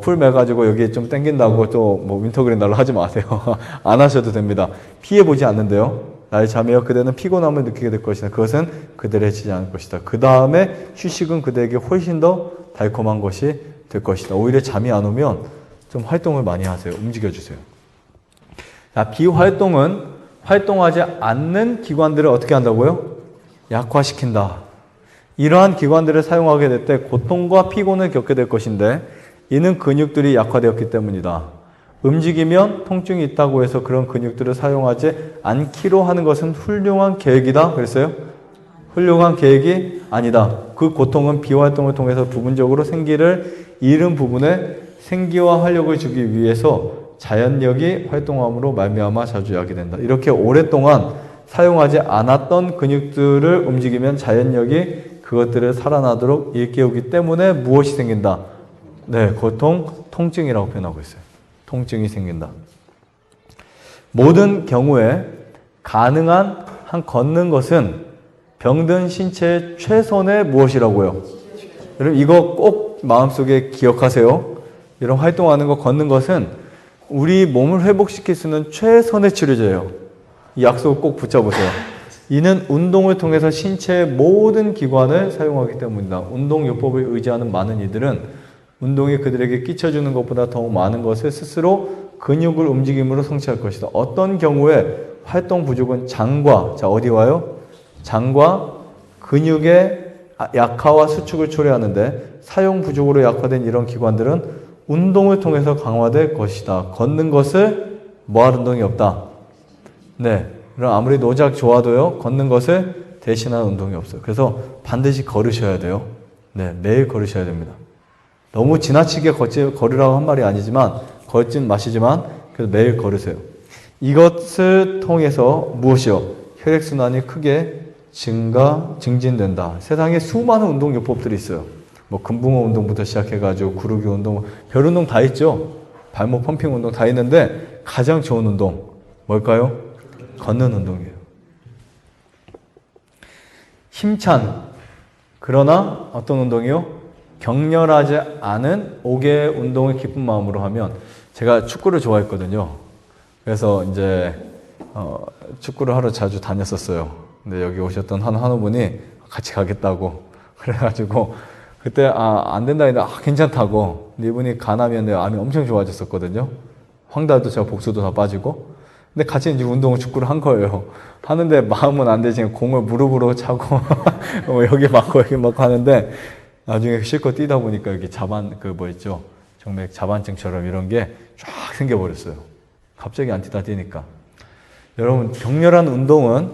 풀 매가지고 여기에 좀 땡긴다고 또 윈터그린 달라 하지 마세요. 안 하셔도 됩니다. 피해 보지 않는데요. 나의 자매여 그대는 피곤함을 느끼게 될 것이다. 그것은 그들을 해치지 않을 것이다. 그 다음에 휴식은 그대에게 훨씬 더 달콤한 것이 될 것이다. 오히려 잠이 안 오면 좀 활동을 많이 하세요. 움직여주세요. 자, 비활동은 활동하지 않는 기관들을 어떻게 한다고요? 약화시킨다. 이러한 기관들을 사용하게 될 때 고통과 피곤을 겪게 될 것인데 이는 근육들이 약화되었기 때문이다. 움직이면 통증이 있다고 해서 그런 근육들을 사용하지 않기로 하는 것은 훌륭한 계획이다. 그랬어요? 훌륭한 계획이 아니다. 그 고통은 비활동을 통해서 부분적으로 생기를 잃은 부분에 생기와 활력을 주기 위해서 자연력이 활동함으로 말미암아 자주 야기된다. 이렇게 오랫동안 사용하지 않았던 근육들을 움직이면 자연력이 그것들을 살아나도록 일깨우기 때문에 무엇이 생긴다? 네, 고통, 통증이라고 표현하고 있어요. 통증이 생긴다. 모든 경우에 가능한 한 걷는 것은 병든 신체의 최선의 무엇이라고요? 여러분 이거 꼭 마음속에 기억하세요. 이런 활동하는 거 걷는 것은 우리 몸을 회복시킬 수 있는 최선의 치료제예요. 이 약속을 꼭 붙잡으세요. 이는 운동을 통해서 신체의 모든 기관을 사용하기 때문이다. 운동요법을 의지하는 많은 이들은 운동이 그들에게 끼쳐주는 것보다 더 많은 것을 스스로 근육을 움직임으로 성취할 것이다. 어떤 경우에 활동 부족은 장과, 자 어디 와요? 장과 근육의 약화와 수축을 초래하는데 사용 부족으로 약화된 이런 기관들은 운동을 통해서 강화될 것이다. 걷는 것을 뭐할 운동이 없다. 네, 그럼 아무리 노작 좋아도요, 걷는 것을 대신하는 운동이 없어요. 그래서 반드시 걸으셔야 돼요. 네, 매일 걸으셔야 됩니다. 너무 지나치게 걸으라고 한 말이 아니지만, 걷진 마시지만, 그래서 매일 걸으세요. 이것을 통해서 무엇이요? 혈액순환이 크게 증진된다. 세상에 수많은 운동요법들이 있어요. 뭐 금붕어 운동부터 시작해가지고 구르기 운동, 별 운동 다 있죠. 발목 펌핑 운동 다 있는데 가장 좋은 운동 뭘까요? 걷는 운동이에요. 힘찬 그러나 어떤 운동이요? 격렬하지 않은 5개의 운동을 기쁜 마음으로 하면, 제가 축구를 좋아했거든요. 그래서 이제 축구를 하러 자주 다녔었어요. 근데 여기 오셨던 한 한우분이 같이 가겠다고 그래가지고 그때 안 된다 했는데 괜찮다고. 근데 이분이 간암이었는데 암이 엄청 좋아졌었거든요. 황달도 제가 복수도 다 빠지고. 근데 같이 이제 운동을 축구를 한 거예요. 하는데 마음은 안 되지. 공을 무릎으로 차고 여기 맞고 여기 맞고 하는데 나중에 실컷 뛰다 보니까 여기 있죠. 정맥 자반증처럼 이런 게 쫙 생겨버렸어요. 갑자기 안 뛰다 뛰니까. 여러분 격렬한 운동은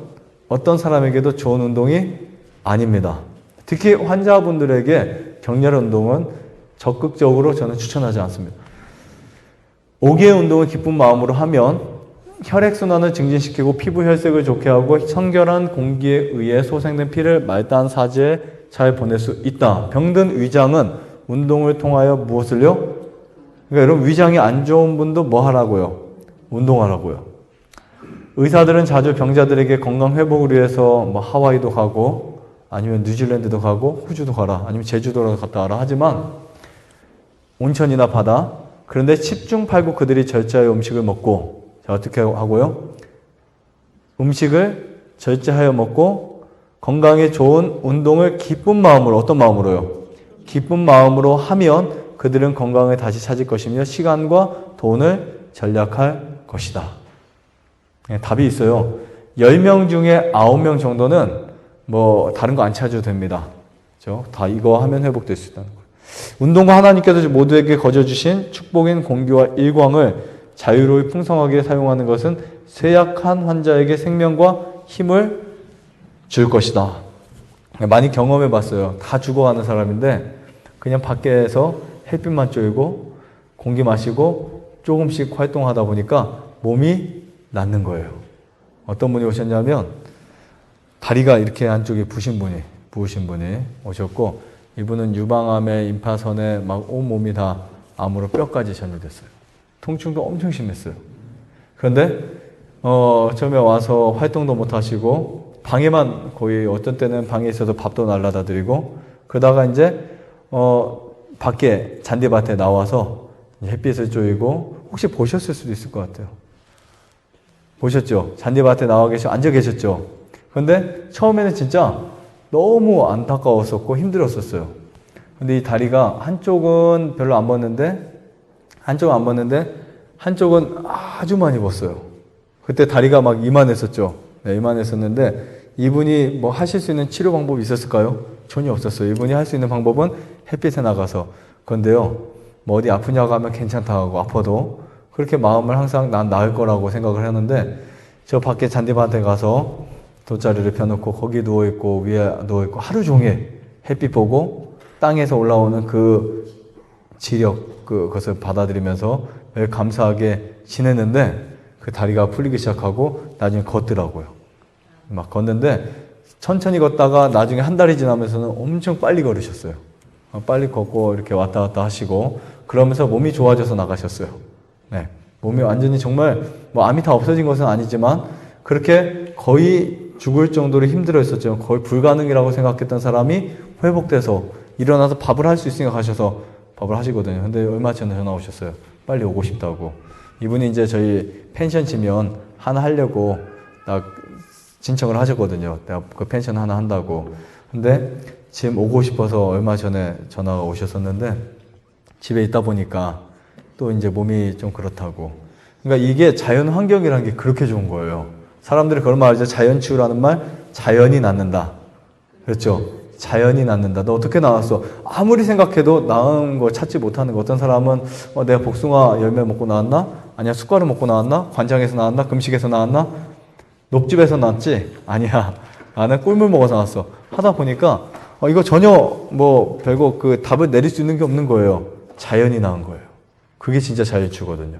어떤 사람에게도 좋은 운동이 아닙니다. 특히 환자분들에게 격렬한 운동은 적극적으로 저는 추천하지 않습니다. 5개의 운동을 기쁜 마음으로 하면 혈액순환을 증진시키고 피부 혈색을 좋게 하고 청결한 공기에 의해 소생된 피를 말단 사지에 잘 보낼 수 있다. 병든 위장은 운동을 통하여 무엇을요? 그러니까 여러분 위장이 안 좋은 분도 뭐 하라고요? 운동하라고요. 의사들은 자주 병자들에게 건강 회복을 위해서 뭐 하와이도 가고 아니면 뉴질랜드도 가고 호주도 가라 아니면 제주도라도 갔다 와라 하지만 온천이나 바다, 그런데 10중 8구 그들이 절제하여 음식을 먹고, 자 어떻게 하고요? 음식을 절제하여 먹고 건강에 좋은 운동을 기쁜 마음으로, 어떤 마음으로요? 기쁜 마음으로 하면 그들은 건강을 다시 찾을 것이며 시간과 돈을 절약할 것이다. 답이 있어요. 10명 중에 9명 정도는 뭐 다른 거 안 찾아도 됩니다. 그렇죠? 다 이거 하면 회복될 수 있다는 거예요. 운동과 하나님께서 모두에게 거저주신 축복인 공기와 일광을 자유로이 풍성하게 사용하는 것은 쇠약한 환자에게 생명과 힘을 줄 것이다. 많이 경험해 봤어요. 다 죽어가는 사람인데 그냥 밖에서 햇빛만 쬐고 공기 마시고 조금씩 활동하다 보니까 몸이 낫는 거예요. 어떤 분이 오셨냐면 다리가 이렇게 한쪽에 부으신 분이 오셨고, 이분은 유방암에 임파선에 막 온몸이 다 암으로 뼈까지 전이됐어요. 통증도 엄청 심했어요. 그런데 처음에 와서 활동도 못 하시고 방에만 거의 어떤 때는 방에 있어서 밥도 날라다 드리고, 그러다가 이제 밖에 잔디밭에 나와서 햇빛을 쬐고, 혹시 보셨을 수도 있을 것 같아요. 보셨죠? 잔디밭에 나와 앉아 계셨죠? 그런데 처음에는 진짜 너무 안타까웠었고 힘들었었어요. 근데 이 다리가 한쪽은 별로 안 벗는데 한쪽은 아주 많이 벗어요. 그때 다리가 막 이만했었죠. 네, 이만했었는데 이분이 뭐 하실 수 있는 치료 방법이 있었을까요? 전혀 없었어요. 이분이 할 수 있는 방법은 햇빛에 나가서. 그런데요, 뭐 어디 아프냐고 하면 괜찮다고 하고, 아파도 그렇게 마음을 항상 난 나을 거라고 생각을 하는데, 저 밖에 잔디밭에 가서 돗자리를 펴놓고 거기 누워있고 위에 누워있고 하루 종일 햇빛 보고 땅에서 올라오는 그 지력, 그것을 받아들이면서 매일 감사하게 지냈는데 그 다리가 풀리기 시작하고 나중에 걷더라고요. 막 걷는데 천천히 걷다가 나중에 한 달이 지나면서는 엄청 빨리 걸으셨어요. 빨리 걷고 이렇게 왔다 갔다 하시고 그러면서 몸이 좋아져서 나가셨어요. 네. 몸이 완전히 정말 뭐 암이 다 없어진 것은 아니지만 그렇게 거의 죽을 정도로 힘들어 했었죠. 거의 불가능이라고 생각했던 사람이 회복돼서 일어나서 밥을 할 수 있으니까 가셔서 밥을 하시거든요. 근데 얼마 전에 전화 오셨어요. 빨리 오고 싶다고. 이분이 이제 저희 펜션 지면 하나 하려고 신청을 하셨거든요. 내가 그 펜션 하나 한다고. 근데 지금 오고 싶어서 얼마 전에 전화가 오셨었는데 집에 있다 보니까 또 이제 몸이 좀 그렇다고. 그러니까 이게 자연 환경이라는 게 그렇게 좋은 거예요. 사람들이 그런 말 하죠. 자연치유라는 말, 자연이 낫는다. 그렇죠? 자연이 낫는다. 너 어떻게 나왔어? 아무리 생각해도 나은 거 찾지 못하는 거. 어떤 사람은 내가 복숭아 열매 먹고 나왔나? 아니야, 숟가루 먹고 나왔나? 관장에서 나왔나? 금식에서 나왔나? 녹즙에서 나왔지? 아니야. 나는 꿀물 먹어서 나왔어. 하다 보니까 이거 전혀 뭐 별거 그 답을 내릴 수 있는 게 없는 거예요. 자연이 나은 거예요. 그게 진짜 자연치유거든요.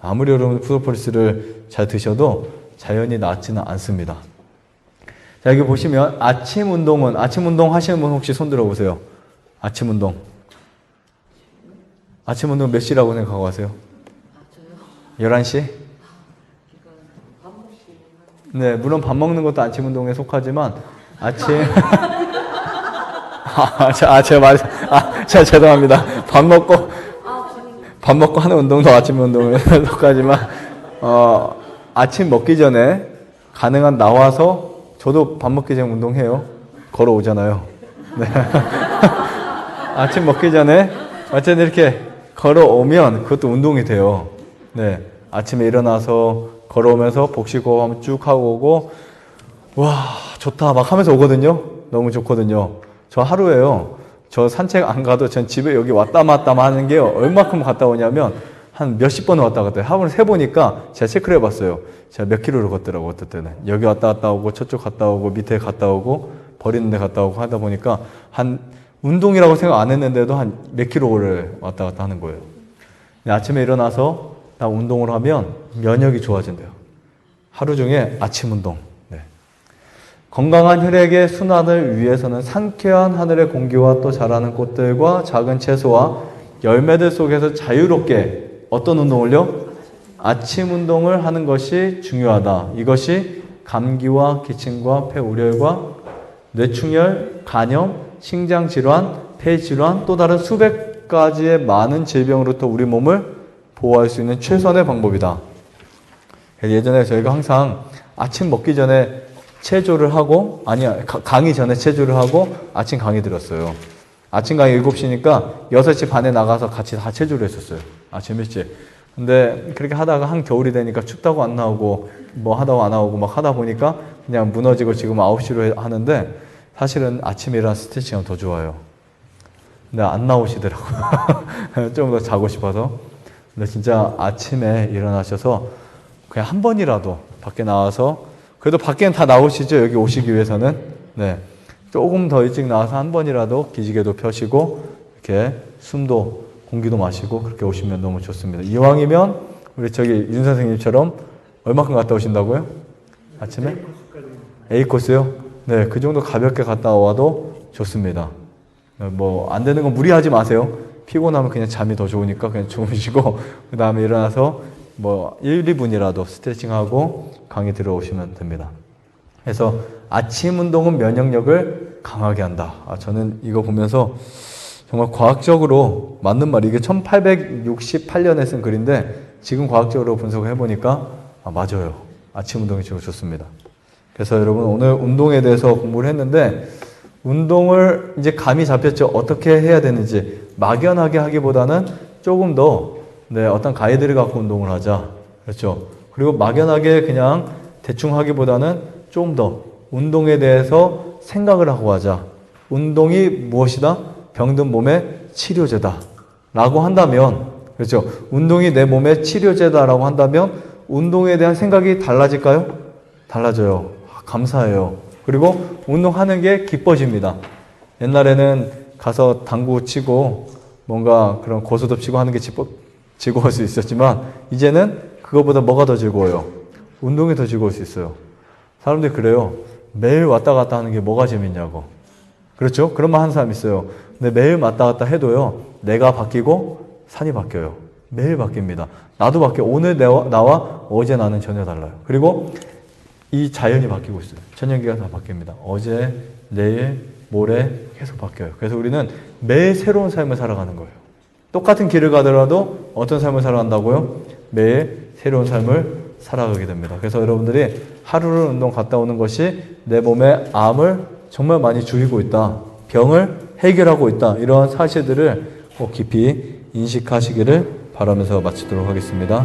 아무리 여러분 프로폴리스를 잘 드셔도 자연이 낫지는 않습니다. 자, 여기 보시면 아침 운동 하시는 분 혹시 손 들어보세요. 아침 운동 몇 시라고 생각하고 하세요? 11시? 네, 물론 밥 먹는 것도 아침 운동에 속하지만 아침 제가 죄송합니다. 밥 먹고 하는 운동도 아침 운동에 속하지만 아침 먹기 전에 가능한 나와서 저도 밥 먹기 전에 운동해요. 걸어오잖아요. 네. 아침 먹기 전에 어쨌든 이렇게 걸어오면 그것도 운동이 돼요. 네. 아침에 일어나서 걸어오면서 복식호흡 한번 쭉 하고 오고 와 좋다 막 하면서 오거든요. 너무 좋거든요. 저 하루에요. 저 산책 안 가도 전 집에 여기 왔다 갔다 하는 게 얼마큼 갔다 오냐면 한 몇십 번을 왔다 갔다 해요. 한번 세보니까 제가 체크를 해봤어요. 제가 몇 킬로를 걷더라고 어떨 때는. 여기 왔다 갔다 오고 저쪽 갔다 오고 밑에 갔다 오고 버리는 데 갔다 오고 하다 보니까 한 운동이라고 생각 안 했는데도 한 몇 킬로를 왔다 갔다 하는 거예요. 아침에 일어나서 나 운동을 하면 면역이 좋아진대요. 하루 중에 아침 운동. 네. 건강한 혈액의 순환을 위해서는 상쾌한 하늘의 공기와 또 자라는 꽃들과 작은 채소와 열매들 속에서 자유롭게 어떤 운동을요? 아침 운동을 하는 것이 중요하다. 이것이 감기와 기침과 폐우려과 뇌충혈, 간염, 심장질환, 폐질환 또 다른 수백 가지의 많은 질병으로부터 우리 몸을 보호할 수 있는 최선의 방법이다. 예전에 저희가 항상 아침 먹기 전에 체조를 하고 강의 전에 체조를 하고 아침 강의 들었어요. 아침 강의 7시니까 6시 반에 나가서 같이 다 체조를 했었어요. 아침 일찍. 근데 그렇게 하다가 한겨울이 되니까 춥다고 안 나오고 뭐 하다고 안 나오고 막 하다 보니까 그냥 무너지고 지금 9시로 하는데 사실은 아침에 일어나 스트레칭하면 더 좋아요. 근데 안 나오시더라고요. 좀 더 자고 싶어서. 근데 진짜 아침에 일어나셔서 그냥 한 번이라도 밖에 나와서 그래도 밖에는 다 나오시죠. 여기 오시기 위해서는. 네. 조금 더 일찍 나와서 한 번이라도 기지개도 펴시고 이렇게 숨도 공기도 마시고 그렇게 오시면 너무 좋습니다. 이왕이면 우리 저기 윤 선생님처럼 얼마큼 갔다 오신다고요? 아침에? A코스요? 네, 그 정도 가볍게 갔다 와도 좋습니다. 뭐 안 되는 건 무리하지 마세요. 피곤하면 그냥 잠이 더 좋으니까 그냥 주무시고 그 다음에 일어나서 뭐 1, 2분이라도 스트레칭하고 강의 들어오시면 됩니다. 그래서 아침 운동은 면역력을 강하게 한다. 저는 이거 보면서 정말 과학적으로 맞는 말이 이게 1868년에 쓴 글인데 지금 과학적으로 분석을 해보니까 맞아요. 아침 운동이 제일 좋습니다. 그래서 여러분 오늘 운동에 대해서 공부를 했는데 운동을 이제 감이 잡혔죠. 어떻게 해야 되는지 막연하게 하기보다는 조금 더 어떤 가이드를 갖고 운동을 하자. 그렇죠. 그리고 막연하게 그냥 대충 하기보다는 좀 더 운동에 대해서 생각을 하고 하자. 운동이 무엇이다? 병든 몸의 치료제다. 라고 한다면, 그렇죠. 운동이 내 몸의 치료제다라고 한다면 운동에 대한 생각이 달라질까요? 달라져요. 감사해요. 그리고 운동하는 게 기뻐집니다. 옛날에는 가서 당구 치고 뭔가 그런 고소도 치고 하는 게 즐거울 수 있었지만 이제는 그거보다 뭐가 더 즐거워요? 운동이 더 즐거울 수 있어요. 사람들이 그래요. 매일 왔다 갔다 하는 게 뭐가 재밌냐고. 그렇죠? 그런 말 하는 사람 있어요. 근데 매일 왔다 갔다 해도요. 내가 바뀌고 산이 바뀌어요. 매일 바뀝니다. 나도 바뀌어. 오늘 나와 어제 나는 전혀 달라요. 그리고 이 자연이 바뀌고 있어요. 천연기가 다 바뀝니다. 어제, 내일, 모레 계속 바뀌어요. 그래서 우리는 매일 새로운 삶을 살아가는 거예요. 똑같은 길을 가더라도 어떤 삶을 살아간다고요? 매일 새로운 삶을 살아가게 됩니다. 그래서 여러분들이 하루를 운동 갔다 오는 것이 내 몸에 암을 정말 많이 줄이고 있다. 병을 해결하고 있다. 이러한 사실들을 꼭 깊이 인식하시기를 바라면서 마치도록 하겠습니다.